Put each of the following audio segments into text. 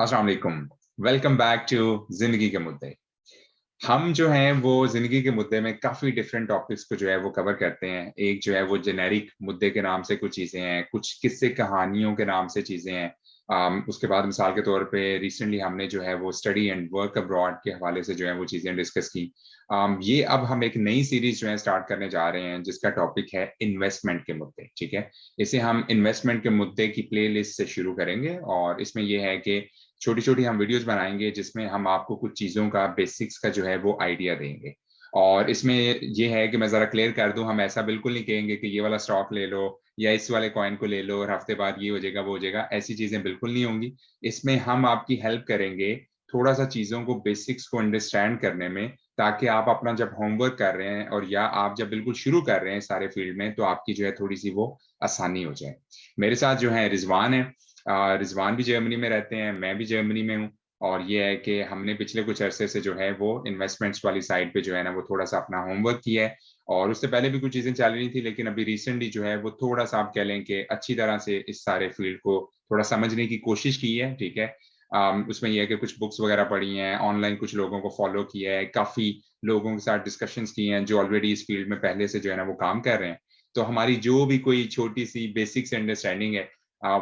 अस्सलाम वालेकुम। Welcome back to जिंदगी के मुद्दे। हम जो हैं वो जिंदगी के मुद्दे में काफी डिफरेंट टॉपिक्स को जो है वो कवर करते हैं। एक जो है वो जेनेरिक मुद्दे के नाम से कुछ चीजें हैं, कुछ किस्से कहानियों के नाम से चीजें हैं। उसके बाद मिसाल के तौर पे रिसेंटली हमने जो है वो स्टडी एंड वर्क अब्रॉड के हवाले से जो है वो चीजें डिस्कस की। ये अब हम एक नई सीरीज जो है स्टार्ट करने जा रहे हैं जिसका टॉपिक है इन्वेस्टमेंट के मुद्दे। ठीक है, इसे हम इन्वेस्टमेंट के मुद्दे की प्ले लिस्ट से शुरू करेंगे और इसमें यह है कि छोटी छोटी हम वीडियोस बनाएंगे जिसमें हम आपको कुछ चीजों का बेसिक्स का जो है वो आइडिया देंगे। और इसमें ये है कि मैं जरा क्लियर कर दूं, हम ऐसा बिल्कुल नहीं कहेंगे कि ये वाला स्टॉक ले लो या इस वाले कॉइन को ले लो और हफ्ते बाद ये हो जाएगा वो हो जाएगा, ऐसी चीजें बिल्कुल नहीं होंगी। इसमें हम आपकी हेल्प करेंगे थोड़ा सा चीजों को बेसिक्स को अंडरस्टैंड करने में, ताकि आप अपना जब होमवर्क कर रहे हैं और या आप जब बिल्कुल शुरू कर रहे हैं सारे फील्ड में तो आपकी जो है थोड़ी सी वो आसानी हो जाए। मेरे साथ जो है रिजवान है। रिजवान भी जर्मनी में रहते हैं, मैं भी जर्मनी में हूँ। और ये है कि हमने पिछले कुछ अरसे से जो है वो इन्वेस्टमेंट्स वाली साइड पे जो है ना वो थोड़ा सा अपना होमवर्क किया है। और उससे पहले भी कुछ चीजें चल रही थी, लेकिन अभी रिसेंटली जो है वो थोड़ा सा आप कह लें कि अच्छी तरह से इस सारे फील्ड को थोड़ा समझने की कोशिश की है। ठीक है, उसमें यह है कि कुछ बुक्स वगैरह पढ़ी हैं, ऑनलाइन कुछ लोगों को फॉलो किया है, काफी लोगों के साथ डिस्कशंस किए हैं जो ऑलरेडी इस फील्ड में पहले से जो है ना वो काम कर रहे हैं। तो हमारी जो भी कोई छोटी सी बेसिक्स अंडरस्टैंडिंग है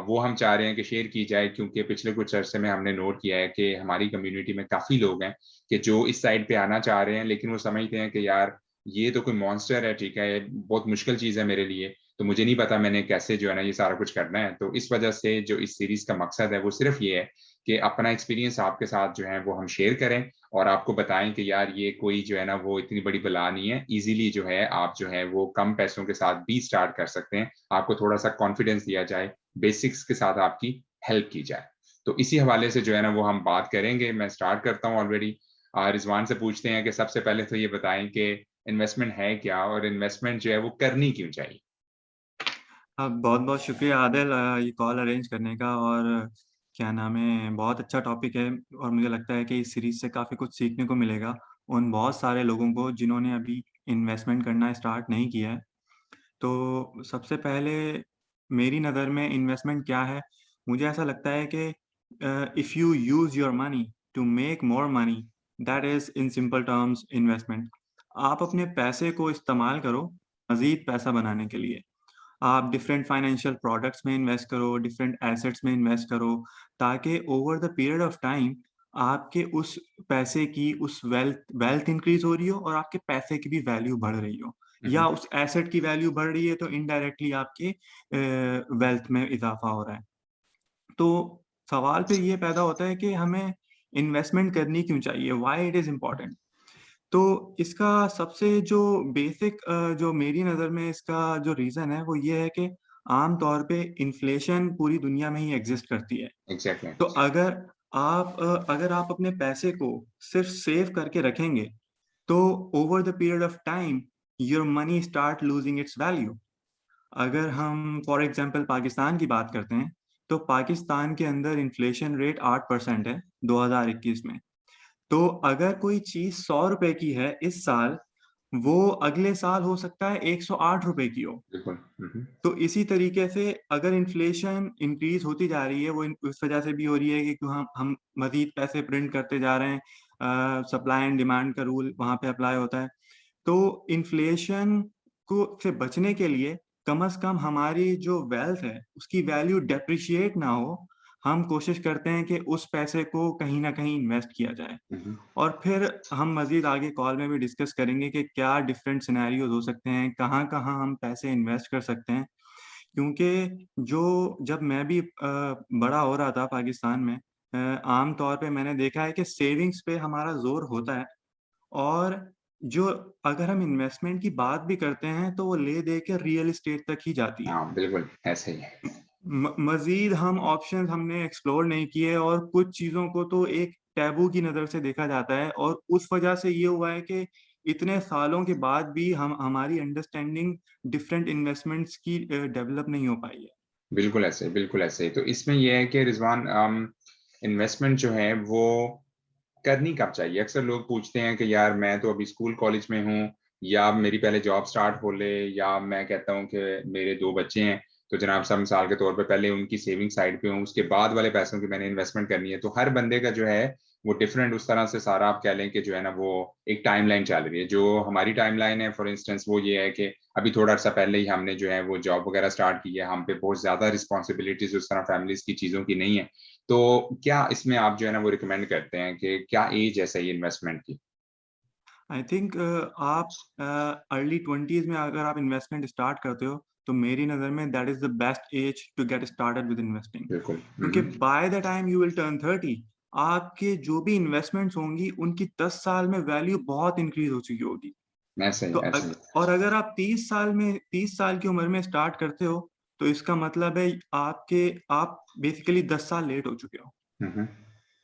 वो हम चाह रहे हैं कि शेयर की जाए, क्योंकि पिछले कुछ अरसे में हमने नोट किया है कि हमारी कम्युनिटी में काफी लोग हैं कि जो इस साइड पे आना चाह रहे हैं, लेकिन वो समझते हैं कि यार ये तो कोई मॉन्स्टर है। ठीक है, ये बहुत मुश्किल चीज है मेरे लिए, तो मुझे नहीं पता मैंने कैसे जो है ना ये सारा कुछ करना है। तो इस वजह से जो इस सीरीज का मकसद है वो सिर्फ ये है कि अपना एक्सपीरियंस आपके साथ जो है वो हम शेयर करें और आपको बताएं कि यार ये कोई जो है ना वो इतनी बड़ी बला नहीं है, इजीली जो है आप जो है वो कम पैसों के साथ भी स्टार्ट कर सकते हैं। आपको थोड़ा सा कॉन्फिडेंस दिया जाए, बेसिक्स के साथ आपकी हेल्प की जाए। तो इसी हवाले से जो है ना वो हम बात करेंगे। मैं स्टार्ट करता हूँ ऑलरेडी। रिजवान से पूछते हैं कि सबसे पहले तो ये बताएं कि इन्वेस्टमेंट है क्या और इन्वेस्टमेंट जो है वो करनी क्यों चाहिए। बहुत बहुत शुक्रिया आदिल, ये कॉल अरेंज करने का। और क्या नाम है, बहुत अच्छा टॉपिक है। और मुझे लगता है कि इस सीरीज से काफ़ी कुछ सीखने को मिलेगा उन बहुत सारे लोगों को जिन्होंने अभी इन्वेस्टमेंट करना स्टार्ट नहीं किया है। तो सबसे पहले मेरी नज़र में इन्वेस्टमेंट क्या है, मुझे ऐसा लगता है कि if you use your money to make more money, that is in simple terms investment. आप अपने पैसे को इस्तेमाल करो मज़ीद पैसा बनाने के लिए। आप डिफरेंट फाइनेंशियल प्रोडक्ट्स में इन्वेस्ट करो, डिफरेंट एसेट्स में इन्वेस्ट करो, ताकि over the period of time आपके उस पैसे की उस वेल्थ वेल्थ इंक्रीज हो रही हो और आपके पैसे की भी वैल्यू बढ़ रही हो, या हम्म। उस एसेट की वैल्यू बढ़ रही है तो इनडायरेक्टली आपके वेल्थ में इजाफा हो रहा है। तो सवाल फिर ये पैदा होता है कि हमें इन्वेस्टमेंट करनी क्यों चाहिए, व्हाई इट इज इम्पोर्टेंट। तो इसका सबसे जो बेसिक जो मेरी नज़र में इसका जो रीज़न है वो ये है कि आम तौर पे इन्फ्लेशन पूरी दुनिया में ही एग्ज़िस्ट करती है। एग्जैक्टली। तो अगर आप अपने पैसे को सिर्फ़ सेव करके रखेंगे, तो over the period of time your money start losing its value. अगर हम फॉर एग्ज़ाम्पल पाकिस्तान की बात करते हैं, तो पाकिस्तान के अंदर इन्फ्लेशन रेट 8% है 2021 में। तो अगर कोई चीज़ ₹100 की है इस साल, वो अगले साल हो सकता है ₹108 की हो। बिल्कुल। तो इसी तरीके से अगर इन्फ्लेशन इंक्रीज़ होती जा रही है, वो इन इस वजह से भी हो रही है कि क्यों हम मज़ीद पैसे प्रिंट करते जा रहे हैं। सप्लाई एंड डिमांड का रूल वहाँ पे अप्लाई होता है। तो इन्फ्लेशन को से बचने के लिए कम से कम हमारी जो वेल्थ है, उसकी वैल्यू डेप्रिशिएट ना हो, हम कोशिश करते हैं कि उस पैसे को कहीं न कहीं इन्वेस्ट किया जाए। हम्म। और फिर हम मज़ीद आगे कॉल में भी डिस्कस करेंगे कि क्या डिफरेंट सिनेरियोज़ हो सकते हैं, कहाँ-कहाँ हम पैसे इन्वेस्ट कर सकते हैं। क्योंकि जब मैं भी बड़ा हो रहा था पाकिस्तान में, आम तौर पे मैंने देखा है कि सेविंग्स पे हमारा ज़ोर होता है, और जो अगर हम इन्वेस्टमेंट की बात भी करते हैं, तो वो ले-दे के रियल एस्टेट तक ही जाती है। हाँ बिल्कुल ऐसे ही है। मज़ीद हम ऑप्शंस हमने एक्सप्लोर नहीं किए, और कुछ चीज़ों को तो एक टैबू की नज़र से देखा जाता है, और उस वजह से ये हुआ है कि इतने सालों के बाद भी हम हमारी अंडरस्टैंडिंग डिफरेंट इन्वेस्टमेंट्स की डेवलप नहीं हो पाई है। बिल्कुल ऐसे ही, बिल्कुल ऐसे ही। तो इसमें यह है कि रिजवान, इन्वेस्टमेंट जो है वो करनी कब चाहिए। अक्सर लोग पूछते हैं कि यार मैं तो अभी स्कूल कॉलेज में हूँ, या मेरी पहले जॉब स्टार्ट हो ले, या मैं कहता हूँ कि मेरे दो बच्चे हैं तो जनाब साहब मिसाल के तौर पे पहले उनकी सेविंग साइड पे हूँ, उसके बाद वाले पैसों की मैंने इन्वेस्टमेंट करनी है। तो हर बंदे का जो है वो डिफरेंट उस तरह से सारा आप कह लें कि जो है ना वो एक टाइमलाइन चल रही है। जो हमारी टाइमलाइन है फॉर इंस्टेंस वो ये है कि अभी थोड़ा सा पहले ही हमने जो है वो जॉब वगैरह स्टार्ट की है, हम पे बहुत ज्यादा रिस्पॉन्सिबिलिटीज उस तरह फैमिलीज की चीजों की नहीं है। तो क्या इसमें आप जो है ना वो रिकमेंड करते हैं कि क्या एज है सही इन्वेस्टमेंट की? आई थिंक आप अर्ली 20s में अगर आप इन्वेस्टमेंट स्टार्ट करते हो, तो मेरी नज़र में that is the best age to get started with investing. बिल्कुल। क्योंकि by the time you will turn 30, आपके जो भी इन्वेस्टमेंट्स होंगी, उनकी 10 साल में वैल्यू बहुत इंक्रीज़ हो चुकी होगी। ऐसे ही तो ऐसे ही। और अगर आप 30 साल की उम्र में स्टार्ट करते हो, तो इसका मतलब है आप बेसिकली 10 साल लेट हो चुके हो। हम्म।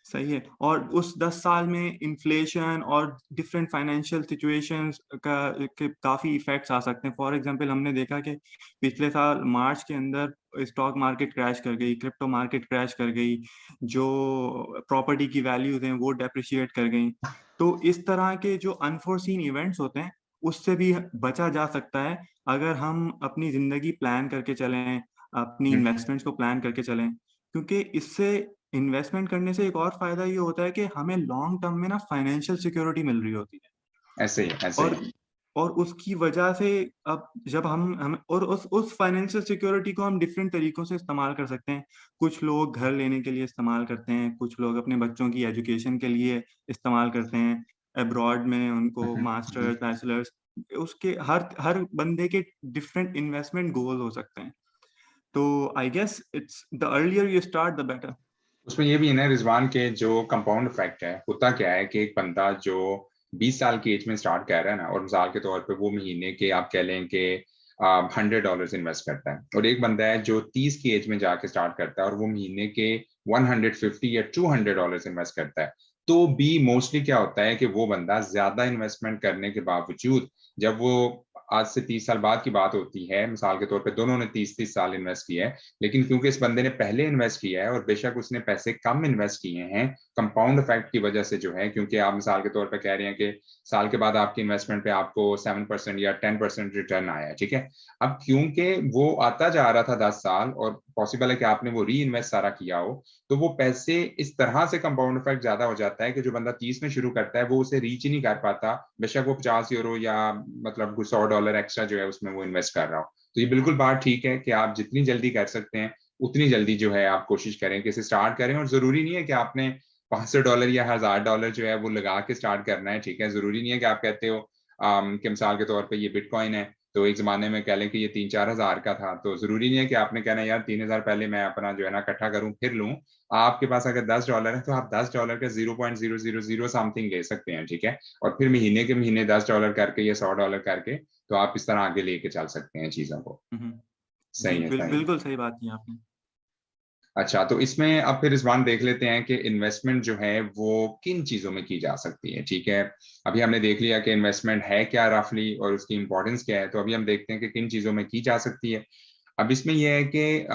सही है। और उस 10 साल में इन्फ्लेशन और डिफरेंट फाइनेंशियल सिचुएशंस का के काफ़ी इफ़ेक्ट्स आ सकते हैं। फॉर एग्ज़ाम्पल हमने देखा कि पिछले साल मार्च के अंदर स्टॉक मार्केट क्रैश कर गई, क्रिप्टो मार्केट क्रैश कर गई, जो प्रॉपर्टी की वैल्यूज़ हैं वो डेप्रिशिएट कर गईं। तो इस तरह के जो अनफोर्सीन इवेंट्स होते हैं, उससे भी बचा जा सकता है अगर हम अपनी ज़िंदगी प्लान करके चलें, अपनी हम्म, इन्वेस्टमेंट्स को प्लान करके चलें। क्योंकि इससे इन्वेस्टमेंट करने से एक और फायदा ये होता है कि हमें लॉन्ग टर्म में ना फाइनेंशियल सिक्योरिटी मिल रही होती है। ऐसे ही ऐसे और ही। और उसकी वजह से अब जब हम और उस फाइनेंशियल सिक्योरिटी को हम डिफरेंट तरीकों से इस्तेमाल कर सकते हैं। कुछ लोग घर लेने के लिए इस्तेमाल करते हैं, कुछ लोग अपने बच्चों की एजुकेशन के लिए इस्तेमाल करते हैं, अब्रॉड में उनको हम्म। मास्टर्स, बैचलर्स, उसके हर हर बंदे के डिफरेंट इन्वेस्टमेंट गोल हो सकते हैं। तो I guess it's the earlier you start the better. उसमें ये भी है ना रिजवान के जो कंपाउंड इफेक्ट है, होता क्या है कि एक बंदा जो 20 साल की एज में स्टार्ट कर रहा है ना, और मिसाल के तौर पे वो महीने के आप कह लें कि $100 इन्वेस्ट करता है, और एक बंदा है जो 30 की एज में जाके स्टार्ट करता है और वो महीने के 150 या $200 इन्वेस्ट करता है, तो भी मोस्टली क्या होता है कि वो बंदा ज्यादा इन्वेस्टमेंट करने के बावजूद, जब वो आज से 30 साल बाद की बात होती है, मिसाल के तौर पे दोनों ने 30-30 साल इन्वेस्ट किया है, लेकिन क्योंकि इस बंदे ने पहले इन्वेस्ट किया है और बेशक उसने पैसे कम इन्वेस्ट किए हैं कंपाउंड इफेक्ट की वजह से जो है, क्योंकि आप मिसाल के तौर पे कह रहे हैं कि साल के बाद आपकी इन्वेस्टमेंट पे आपको 7% या 10% रिटर्न आया है, ठीक है। अब क्योंकि वो आता जा रहा था 10 साल, और पॉसिबल है कि आपने वो री इन्वेस्ट सारा किया हो, तो वो पैसे इस तरह से कंपाउंड इफेक्ट ज्यादा हो जाता है कि जो बंदा 30 में शुरू करता है वो उसे रीच ही नहीं कर पाता, बेशक वो 50 यूरो या मतलब $100 एक्स्ट्रा जो है उसमें वो इन्वेस्ट कर रहा हो। तो ये बिल्कुल बात ठीक है कि आप जितनी जल्दी कर सकते हैं उतनी जल्दी जो है आप कोशिश करें कि इसे स्टार्ट करें, और जरूरी नहीं है कि आपने $500 या $1000 जो है वो लगा के स्टार्ट करना है, ठीक है। जरूरी नहीं है कि आप कहते हो कि मिसाल के तौर पे ये बिटकॉइन है, तो एक जमाने में कह लें कि ये 3-4 हजार का था, तो जरूरी नहीं है कि आपने कहना यार 3 हजार पहले मैं अपना जो है ना इकट्ठा करूं फिर लूं। आपके पास अगर $10 है तो आप $10 का 0.000 समथिंग ले सकते हैं, ठीक है। और फिर महीने के महीने $10 करके या $100 करके, तो आप इस तरह आगे लेके चल सकते हैं चीजों को। जी, सही है सही है। बिल्कुल सही बात की आपने। अच्छा, तो इसमें अब फिर इस बार देख लेते हैं कि इन्वेस्टमेंट जो है वो किन चीजों में की जा सकती है, ठीक है। अभी हमने देख लिया कि इन्वेस्टमेंट है क्या रफली और उसकी इंपॉर्टेंस क्या है, तो अभी हम देखते हैं कि किन चीजों में की जा सकती है। अब इसमें यह है कि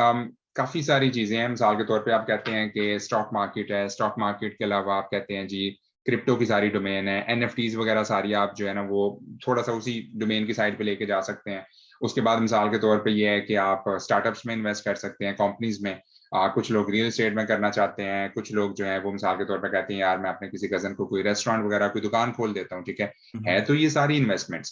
काफी सारी चीजें हैं। मिसाल के तौर पे आप कहते हैं कि स्टॉक मार्केट है, स्टॉक मार्केट के अलावा आप कहते हैं जी क्रिप्टो की सारी डोमेन है, एनएफटीज वगैरह सारी आप जो है ना वो थोड़ा सा उसी डोमेन की साइड पे लेके जा सकते हैं। उसके बाद मिसाल के तौर पे ये है कि आप स्टार्टअप्स में इन्वेस्ट कर सकते हैं, कंपनीज में। कुछ लोग रियल एस्टेट में करना चाहते हैं, कुछ लोग जो है वो मिसाल के तौर पे कहते हैं यार मैं अपने किसी कजन को कोई रेस्टोरेंट वगैरह कोई दुकान खोल देता हूँ, ठीक हुँ, है हुँ। तो ये सारी इन्वेस्टमेंट्स।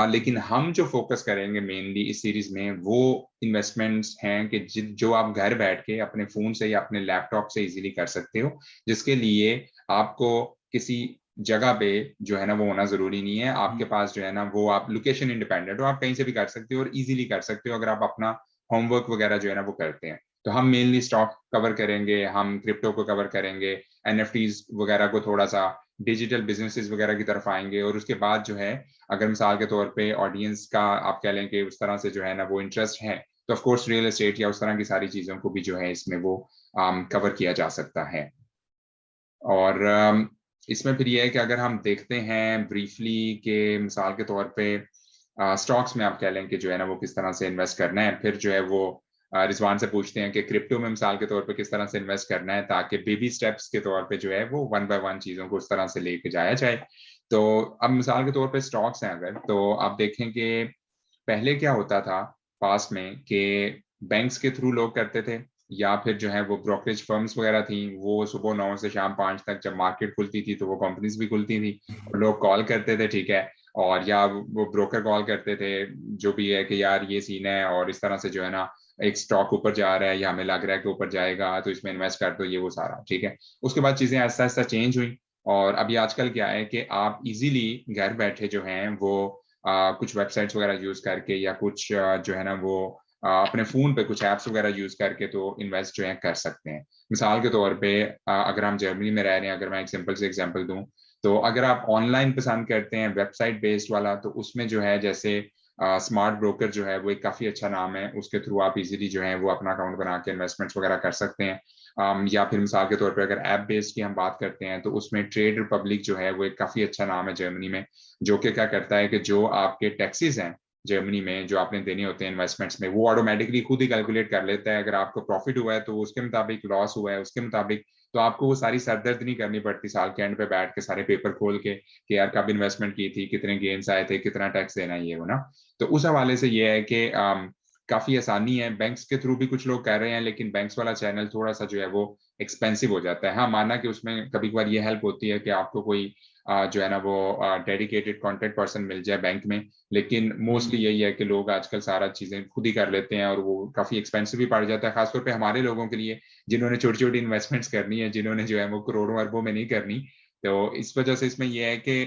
लेकिन हम जो फोकस करेंगे मेनली इस सीरीज में वो इन्वेस्टमेंट्स हैं कि जो आप घर बैठ के अपने फोन से या अपने लैपटॉप से इजीली कर सकते हो, जिसके लिए आपको किसी जगह पे जो है ना वो होना जरूरी नहीं है। हुँ, आपके पास जो है ना वो आप लोकेशन इंडिपेंडेंट हो, आप कहीं से भी कर सकते हो और इजीली कर सकते हो अगर आप अपना होमवर्क वगैरह जो है ना वो करते हैं। तो हम मेनली स्टॉक कवर करेंगे, हम क्रिप्टो को कवर करेंगे, एनएफटीज वगैरह को, थोड़ा सा डिजिटल बिजनेसेस वगैरह की तरफ आएंगे, और उसके बाद जो है अगर मिसाल के तौर पे ऑडियंस का आप कह लें कि उस तरह से जो है ना वो इंटरेस्ट है, तो ऑफ कोर्स रियल एस्टेट या उस तरह की सारी चीजों को भी जो है इसमें वो कवर किया जा सकता है। और इसमें फिर ये है कि अगर हम देखते हैं ब्रीफली के मिसाल के तौर पे स्टॉक्स में आप कह लें कि जो है ना वो किस तरह से इन्वेस्ट करना है, फिर जो है वो रिजवान से पूछते हैं कि क्रिप्टो में मिसाल के तौर पे किस तरह से इन्वेस्ट करना है, ताकि बेबी स्टेप्स के तौर पे जो है वो वन बाय वन चीजों को उस तरह से लेके जाया जाए। तो अब मिसाल के तौर पे स्टॉक्स हैं अगर, तो आप देखें कि पहले क्या होता था पास्ट में कि बैंक्स के थ्रू लोग करते थे, या फिर जो है वो ब्रोकरेज फर्म्स वगैरह थी, वो सुबह 9 से शाम 5 तक जब मार्केट खुलती थी तो वो कंपनीज भी खुलती थी और लोग कॉल करते थे, ठीक है, और या वो ब्रोकर कॉल करते थे, जो भी है कि यार ये सीन है और इस तरह से जो है ना एक स्टॉक ऊपर जा रहा है या हमें लग रहा है कि ऊपर जाएगा तो इसमें इन्वेस्ट कर दो, ये वो सारा, ठीक है। उसके बाद चीजें आहिस्ता आहिस्ता चेंज हुई और अभी आजकल क्या है कि आप इजीली घर बैठे जो हैं वो कुछ वेबसाइट्स वगैरह यूज करके या कुछ जो है ना वो अपने फोन पे कुछ एप्स वगैरह यूज करके तो इन्वेस्ट जो है कर सकते हैं। मिसाल के तौर पे अगर हम जर्मनी में रह रहे हैं, अगर मैं एक सिंपल से एग्जांपल दूं, तो अगर आप ऑनलाइन पसंद करते हैं वेबसाइट बेस्ड वाला, तो उसमें जो है जैसे स्मार्ट ब्रोकर जो है वो एक काफी अच्छा नाम है, उसके थ्रू आप इजीली जो है वो अपना अकाउंट बना के इन्वेस्टमेंट्स वगैरह कर सकते हैं। या फिर मिसाल के तौर पे अगर ऐप बेस्ड की हम बात करते हैं तो उसमें ट्रेड रिपब्लिक जो है वो एक काफी अच्छा नाम है जर्मनी में, जो कि क्या करता है कि जो आपके टैक्सेस हैं जर्मनी में जो आपने देने होते हैं इन्वेस्टमेंट्स में, वो ऑटोमेटिकली खुद ही कैलकुलेट कर लेता है। अगर आपको प्रॉफिट हुआ है तो उसके मुताबिक, लॉस हुआ है उसके मुताबिक, तो आपको वो सारी सरदर्द नहीं करनी पड़ती साल के एंड पे बैठ के सारे पेपर खोल के कि यार कब इन्वेस्टमेंट की थी, कितने गेन्स आए थे, कितना टैक्स देना है, ये वो ना। तो उस हवाले से ये है कि काफी आसानी है। बैंक्स के थ्रू भी कुछ लोग कर रहे हैं, लेकिन बैंक्स वाला चैनल थोड़ा सा जो है वो एक्सपेंसिव हो जाता है। हाँ, माना कि उसमें कभी कभार ये हेल्प होती है कि आपको कोई जो है ना वो डेडिकेटेड कॉन्टेक्ट पर्सन मिल जाए बैंक में, लेकिन मोस्टली हम्म। यही है कि लोग आजकल सारा चीजें खुद ही कर लेते हैं और वो काफी एक्सपेंसिव भी पड़ जाता है, खासतौर पे हमारे लोगों के लिए जिन्होंने छोटी छोटी इन्वेस्टमेंट्स करनी है, जिन्होंने जो है वो करोड़ों अरबों में नहीं करनी। तो इस वजह से इसमें यह है कि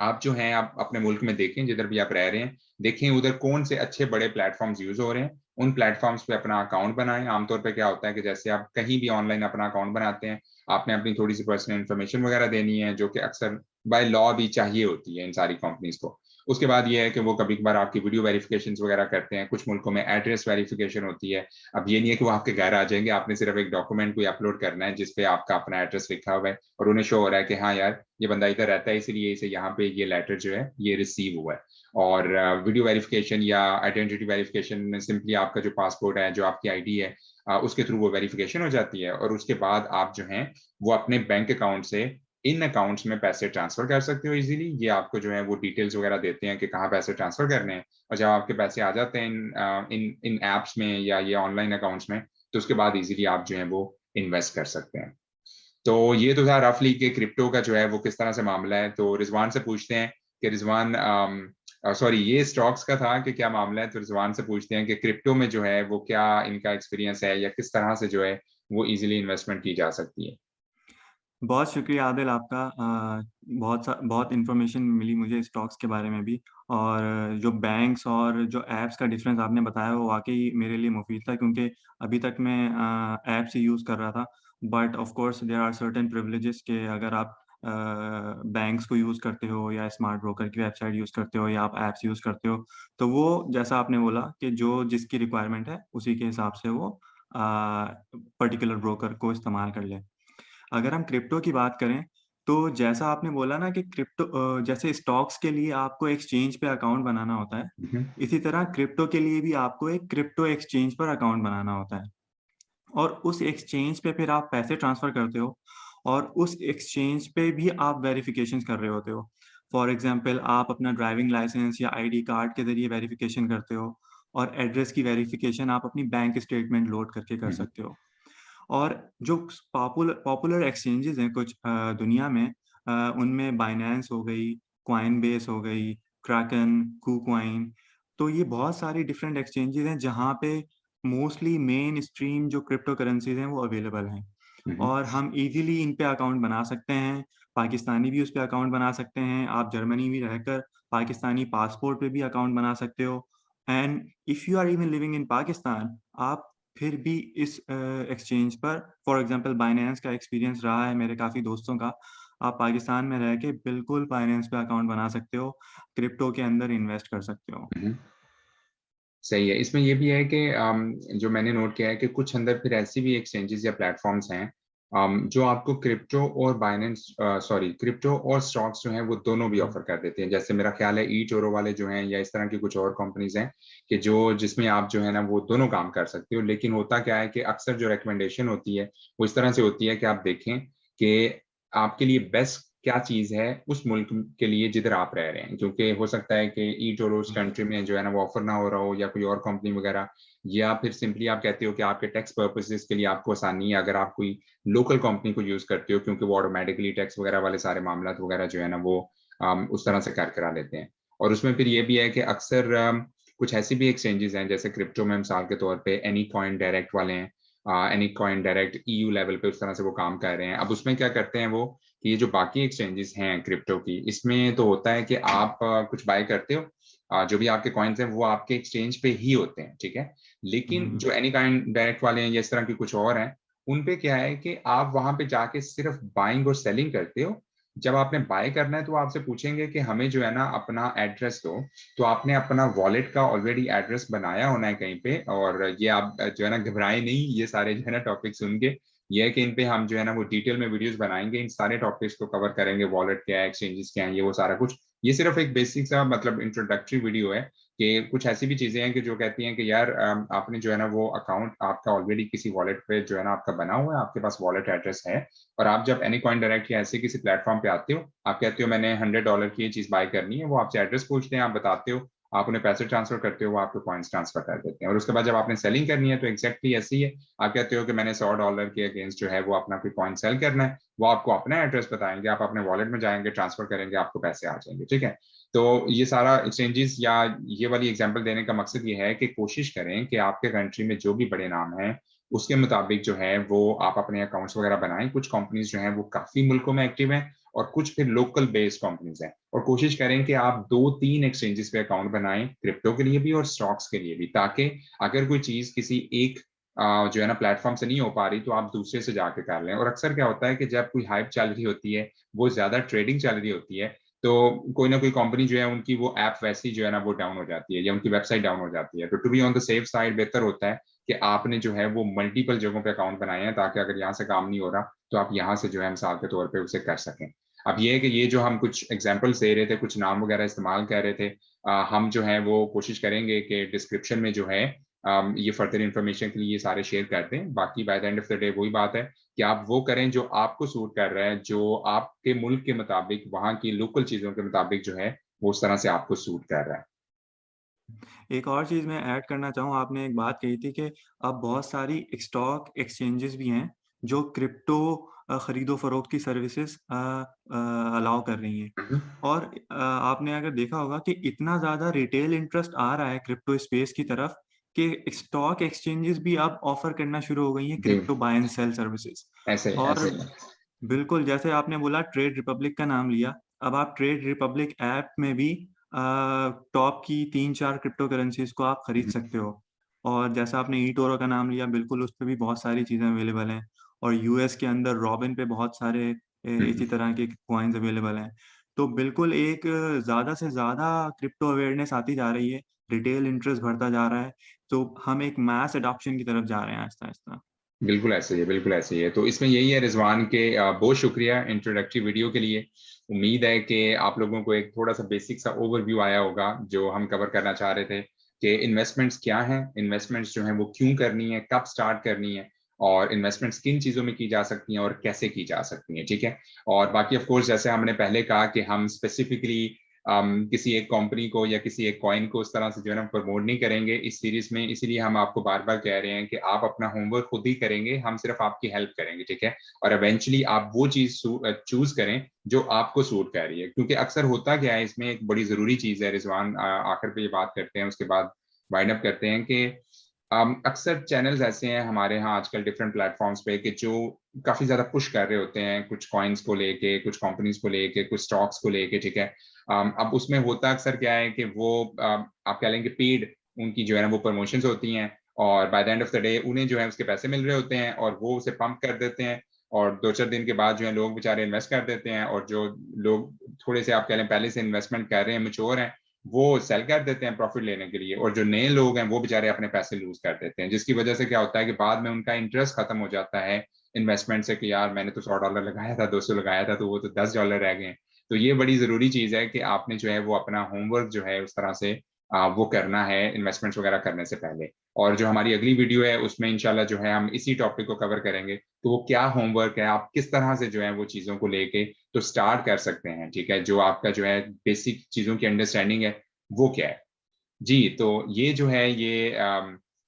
आप जो हैं आप अपने मुल्क में देखें, जिधर भी आप रह रहे हैं, देखें उधर कौन से अच्छे बड़े प्लेटफॉर्म्स यूज हो रहे हैं, उन प्लेटफॉर्म्स पे अपना अकाउंट बनाएं। आमतौर पे क्या होता है कि जैसे आप कहीं भी ऑनलाइन अपना अकाउंट बनाते हैं, आपने अपनी थोड़ी सी पर्सनल इन्फॉर्मेशन वगैरह देनी है, जो कि अक्सर बाय लॉ भी चाहिए होती है इन सारी कंपनीज को। उसके बाद ये है कि वो कभी कभार आपकी वीडियो वेरिफिकेशन वगैरह करते हैं, कुछ मुल्कों में एड्रेस वेरिफिकेशन होती है। अब ये नहीं है कि वो आपके घर आ जाएंगे, आपने सिर्फ एक डॉक्यूमेंट कोई अपलोड करना है जिसपे आपका अपना एड्रेस लिखा हुआ है और उन्हें शो हो रहा है कि हाँ यार ये बंदा इधर रहता है, इसलिए इसे यहाँ पे ये लेटर जो है ये रिसीव हुआ है। और वीडियो वेरिफिकेशन या आइडेंटिटी वेरिफिकेशन में सिंपली आपका जो पासपोर्ट है, जो आपकी आईडी है, उसके थ्रू वो वेरिफिकेशन हो जाती है और उसके बाद आप जो है वो अपने बैंक अकाउंट से इन अकाउंट्स में पैसे ट्रांसफर कर सकते हो इजीली। ये आपको जो है वो डिटेल्स वगैरह देते हैं कि कहाँ पैसे ट्रांसफर करने हैं, और जब आपके पैसे आ जाते हैं इन एप्स में या ये ऑनलाइन अकाउंट्स में, तो उसके बाद इजीली आप जो है वो इन्वेस्ट कर सकते हैं। तो ये तो था रफली कि क्रिप्टो का जो है वो किस तरह से मामला है। तो रिजवान से पूछते हैं कि रिजवान, सॉरी ये स्टॉक्स का था कि क्या मामला है, तो रिजवान से पूछते हैं कि क्रिप्टो में जो है वो क्या इनका एक्सपीरियंस है या किस तरह से जो है वो इजीली इन्वेस्टमेंट की जा सकती है। बहुत शुक्रिया आदिल आपका। बहुत इन्फॉर्मेशन मिली मुझे स्टॉक्स के बारे में भी। और जो बैंक्स और जो ऐप्स का डिफरेंस आपने बताया वो वाकई मेरे लिए मुफीद था, क्योंकि अभी तक मैं ऐप से यूज़ कर रहा था। But of course there are certain privileges के अगर आप बैंक्स को यूज़ करते हो या स्मार्ट ब्रोकर की वेबसाइट यूज़ करते हो या आप ऐप्स यूज़ करते हो, तो वो जैसा आपने बोला कि जो जिसकी रिक्वायरमेंट है उसी के हिसाब से वो पर्टिकुलर ब्रोकर को इस्तेमाल कर ले। अगर हम क्रिप्टो की बात करें, तो जैसा आपने बोला ना कि क्रिप्टो जैसे स्टॉक्स के लिए आपको एक्सचेंज पे अकाउंट बनाना होता है, हम्म। इसी तरह क्रिप्टो के लिए भी आपको एक क्रिप्टो एक्सचेंज पर अकाउंट बनाना होता है। और उस एक्सचेंज पे फिर आप पैसे ट्रांसफ़र करते हो और उस एक्सचेंज पे भी आप वेरिफ़िकेशंस कर रहे होते हो। फॉर एग्ज़ाम्पल आप अपना ड्राइविंग लाइसेंस या आईडी कार्ड के ज़रिए वेरिफ़िकेशन करते हो और एड्रेस की वेरिफ़िकेशन आप अपनी बैंक स्टेटमेंट लोड करके कर हम्म। सकते हो। और जो पॉपुलर एक्सचेंजेस हैं कुछ दुनिया में, उनमें बाइनेंस हो गई, कॉइनबेस हो गई, kraken, KuCoin। तो ये बहुत सारी डिफरेंट एक्सचेंजेस हैं जहाँ पे मोस्टली मेन स्ट्रीम जो क्रिप्टो करेंसीज हैं वो अवेलेबल हैं हम्म। और हम इजीली इन पे अकाउंट बना सकते हैं। पाकिस्तानी भी उस पे अकाउंट बना सकते हैं, आप जर्मनी में रहकर पाकिस्तानी पासपोर्ट पे भी अकाउंट बना सकते हो। And if you are even living in Pakistan, आप फिर भी इस एक्सचेंज पर, फॉर एग्जांपल बाइनेंस का एक्सपीरियंस रहा है मेरे काफ़ी दोस्तों का, आप पाकिस्तान में रह के बिल्कुल बाइनेंस पे अकाउंट बना सकते हो, क्रिप्टो के अंदर इन्वेस्ट कर सकते हो। हम्म। सही है। इसमें ये भी है कि जो मैंने नोट किया है कि कुछ अंदर फिर ऐसी भी एक्सचेंजेस या प्लेटफॉर्म्स हैं जो आपको क्रिप्टो और बाइनेंस, सॉरी क्रिप्टो और स्टॉक्स जो हैं वो दोनों भी ऑफर कर देते हैं। जैसे मेरा ख्याल है ई टोरो वाले जो हैं या इस तरह की कुछ और कंपनीज हैं कि जो जिसमें आप जो है ना वो दोनों काम कर सकते हो। लेकिन होता क्या है कि अक्सर जो रिकमेंडेशन होती है वो इस तरह से होती है कि आप देखें कि आपके लिए बेस्ट क्या चीज़ है उस मुल्क के लिए जिधर आप रह रहे हैं। क्योंकि हो सकता है कि ईट और उस कंट्री में जो है ना वो ऑफ़र ना हो रहा हो या कोई और कंपनी वग़ैरह, या फिर सिंपली आप कहते हो कि आपके टैक्स पर्पसेज़ के लिए आपको आसानी है अगर आप कोई लोकल कंपनी को यूज़ करते हो, क्योंकि वो ऑटोमैटिकली टैक्स वग़ैरह वाले सारे मामलात वग़ैरह जो है ना वो उस तरह से करा लेते हैं। और उसमें फिर ये भी है कि अक्सर कुछ ऐसी भी एक्सचेंजेज़ हैं, जैसे क्रिप्टो में मिसाल के तौर पे एनीकॉइन डायरेक्ट वाले हैं। एनीकॉइन डायरेक्ट ईयू लेवल पे उस तरह से वो काम कर रहे हैं। अब उसमें क्या करते हैं वो, कि ये जो बाकी एक्सचेंजेस हैं क्रिप्टो की, इसमें तो होता है कि आप कुछ बाय करते हो, जो भी आपके कॉइन्स हैं वो आपके एक्सचेंज पे ही होते हैं, ठीक है? लेकिन हुँ, जो एनीकाइंड डायरेक्ट वाले हैं या इस तरह के कुछ और हैं, उन पे क्या है कि आप वहाँ पे जाके सिर्फ बाइंग और सेलिंग करते हो। जब आपने बाय करना है तो वो आपसे पूछेंगे कि हमें जो है ना अपना एड्रेस दो, तो आपने अपना वॉलेट का ऑलरेडी एड्रेस बनाया होना है कहीं पे, और ये आप जो है ना घबराएँ नहीं, ये सारे जो है ना टॉपिक सुन के। ये है कि इन पे हम जो है ना वो डिटेल में वीडियोज़ बनाएँगे, इन सारे टॉपिक्स को कवर करेंगे, वॉलेट क्या है, एक्सचेंजेस क्या हैं, ये वो सारा कुछ। ये सिर्फ एक बेसिक सा मतलब इंट्रोडक्टरी वीडियो है, कि कुछ ऐसी भी चीज़ें हैं कि जो कहती हैं कि यार आपने जो है ना वो अकाउंट आपका ऑलरेडी किसी वॉलेट पे जो है ना आपका बना हुआ है, आपके पास वॉलेट एड्रेस है, और आप जब एनीकॉइन डायरेक्ट या ऐसे किसी प्लेटफ़ॉर्म पे आते हो, आप कहते हो मैंने $100 की ये चीज़ बाय करनी है, वो आपसे एड्रेस पूछते हैं, आप बताते हो, आप उन्हें पैसे ट्रांसफर करते हो, वो आपको कॉइन्स ट्रांसफर कर देते हैं, और उसके बाद जब आपने सेलिंग करनी है तो एक्ज़ैक्टली ऐसे ही है। आप कहते हो कि मैंने $100 के अगेंस्ट जो है वो अपना कोई कॉइन सेल करना है, वो आपको अपना एड्रेस बताएँगे, आप अपने वॉलेट में जाएँगे, ट्रांसफर करेंगे, आपको पैसे आ जाएँगे, ठीक है? तो ये सारा एक्सचेंजेस या ये वाली एग्ज़ाम्पल देने का मकसद ये है कि कोशिश करें कि आपके कंट्री में जो भी बड़े नाम हैं, उसके मुताबिक जो है वो आप अपने अकाउंट्स वगैरह बनाएँ। कुछ कंपनीज़ जो हैं वो काफ़ी मुल्कों में एक्टिव हैं, और कुछ फिर लोकल बेस्ड कंपनीज़ हैं। और कोशिश करें कि आप 2-3 एक्सचेंजेस पे अकाउंट बनाएँ, क्रिप्टो के लिए भी और स्टॉक्स के लिए भी, ताकि अगर कोई चीज़ किसी एक जो है ना प्लेटफ़ॉर्म से नहीं हो पा रही, तो आप दूसरे से जाके कर लें। और अक्सर क्या होता है कि जब कोई हाइप चल रही होती है, वो ज़्यादा ट्रेडिंग चल रही होती है, तो कोई ना कोई कंपनी जो है उनकी वो ऐप वैसे ही जो है ना वो डाउन हो जाती है, या उनकी वेबसाइट डाउन हो जाती है। तो to be on the safe side बेहतर होता है कि आपने जो है वो मल्टीपल जगहों पे अकाउंट बनाए हैं, ताकि अगर यहाँ से काम नहीं हो रहा, तो आप यहाँ से जो है मिसाल के तौर पे उसे कर सकें। अब ये है कि ये जो हम कुछ एग्ज़ाम्पल्स दे रहे थे, कुछ नाम वगैरह इस्तेमाल कर रहे थे, हम जो है वो कोशिश करेंगे कि डिस्क्रिप्शन में जो है ये फर्दर इन्फॉर्मेशन के लिए ये सारे शेयर कर दें। बाकी by the end of the day वही बात है कि आप वो करें जो आपको सूट कर रहा है, जो आपके मुल्क के मुताबिक, वहाँ की लोकल चीज़ों के मुताबिक जो है, वो उस तरह से आपको सूट कर रहा है। एक और चीज़ मैं ऐड करना चाहूँ, आपने एक बात कही थी कि अब बहुत सारी स्टॉक एक्सचेंजेस भी हैं, जो क्रिप्टो खरीदो-फरोख्त की सर्विसेज़ अलाउ कर रही हैं। हुँ, हुँ। और आपने अगर देखा होगा कि इतना ज़्यादा रिटेल इंटरेस्ट आ रहा है क्रिप्टो स्पेस की तरफ कि स्टॉक एक्सचेंजेस भी अब ऑफ़र करना शुरू हो गई हैं जी, crypto buy and sell services. ऐसे ही, और ऐसे ही। बिल्कुल, जैसे आपने बोला ट्रेड रिपब्लिक का नाम लिया, अब आप ट्रेड रिपब्लिक ऐप में भी टॉप की 3-4 क्रिप्टो करेंसीज़ को आप हुँ, खरीद हुँ। सकते हो। और जैसा आपने eToro का नाम लिया, बिल्कुल उस पे भी बहुत सारी चीज़ें अवेलेबल हैं। और यूएस के अंदर रॉबिन पे बहुत सारे हुँ, इसी हुँ। तरह के कॉइन्स अवेलेबल हैं। तो बिल्कुल एक ज़्यादा से ज़्यादा क्रिप्टो अवेयरनेस आती जा रही है, रिटेल इंटरेस्ट बढ़ता जा रहा है, तो हम एक मास एडॉप्शन की तरफ जा रहे हैं आहिस्ता-आहिस्ता। बिल्कुल ऐसे ही है, बिल्कुल ऐसे ही है। तो इसमें यही है रिज़वान के बहुत शुक्रिया इंट्रोडक्टरी वीडियो के लिए। उम्मीद है कि आप लोगों को एक थोड़ा-सा बेसिक सा ओवरव्यू आया होगा, जो हम कवर करना चाह रहे थे, कि इन्वेस्टमेंट्स क्या हैं, इन्वेस्टमेंट्स जो हैं वो क्यों करनी है, कब स्टार्ट करनी है, और इन्वेस्टमेंट्स किन चीज़ों में की जा सकती हैं और कैसे की जा सकती हैं, ठीक है? और बाकी ऑफ़ कोर्स जैसे हमने पहले कहा कि हम स्पेसिफिकली किसी एक कंपनी को या किसी एक कॉइन को उस तरह से जो है ना प्रमोट नहीं करेंगे इस सीरीज़ में, इसीलिए हम आपको बार-बार कह रहे हैं कि आप अपना होमवर्क खुद ही करेंगे, हम सिर्फ़ आपकी हेल्प करेंगे, ठीक है? और इवेंचुअली आप वो चीज़ चूज़ करें जो आपको सूट कर रही है। क्योंकि अक्सर होता क्या है, इसमें एक बड़ी ज़रूरी चीज़ है रिज़वान, आखिर पे ये बात करते हैं, उसके बाद वाइंड अप करते हैं कि अक्सर चैनल्स ऐसे हैं हमारे यहाँ आजकल डिफरेंट प्लेटफ़ॉर्म्स पे, कि जो काफ़ी ज़्यादा पुश कर रहे होते हैं, कुछ कॉइन्स को लेके, कुछ कंपनीज़ को लेके, कुछ स्टॉक्स को लेके, ठीक है? अब उसमें होता अक्सर क्या है कि वो आप कह लें कि पेड उनकी जो है ना वो प्रमोशंस होती हैं, और by the end of the day उन्हें जो है उसके पैसे मिल रहे होते हैं, और वो उसे पंप कर देते हैं, और 2-4 दिन के बाद जो है लोग बेचारे इन्वेस्ट कर देते हैं, और जो लोग थोड़े से आप कह लें पहले से इन्वेस्टमेंट कर रहे हैं, मैच्योर हैं, वो सेल कर देते हैं प्रॉफिट लेने के लिए, और जो नए लोग हैं वो बेचारे अपने पैसे लूज़ कर देते हैं। जिसकी वजह से क्या होता है कि बाद में उनका इंटरेस्ट खत्म हो जाता है इन्वेस्टमेंट से, कि यार मैंने तो $100 लगाया था, 200 लगाया था, तो वो तो $10 रह गए हैं। तो ये बड़ी ज़रूरी चीज़ है कि आपने जो है वो अपना होमवर्क जो है उस तरह से वो करना है इन्वेस्टमेंट्स वगैरह करने से पहले। और जो हमारी अगली वीडियो है उसमें इंशाल्लाह जो है हम इसी टॉपिक को कवर करेंगे, तो वो क्या होमवर्क है, आप किस तरह से जो है वो चीज़ों को लेके तो स्टार्ट कर सकते हैं, ठीक है, जो आपका जो है बेसिक चीज़ों की अंडरस्टैंडिंग है वो क्या है। जी, तो ये जो है ये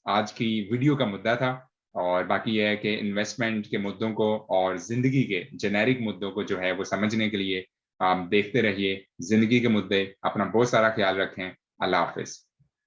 आज की वीडियो का मुद्दा था। और बाकी ये है कि इन्वेस्टमेंट के मुद्दों को और जिंदगी के जेनेरिक मुद्दों को जो है वो समझने के लिए आप देखते रहिए जिंदगी के मुद्दे। अपना बहुत सारा ख्याल रखें। अल्लाह हाफिज।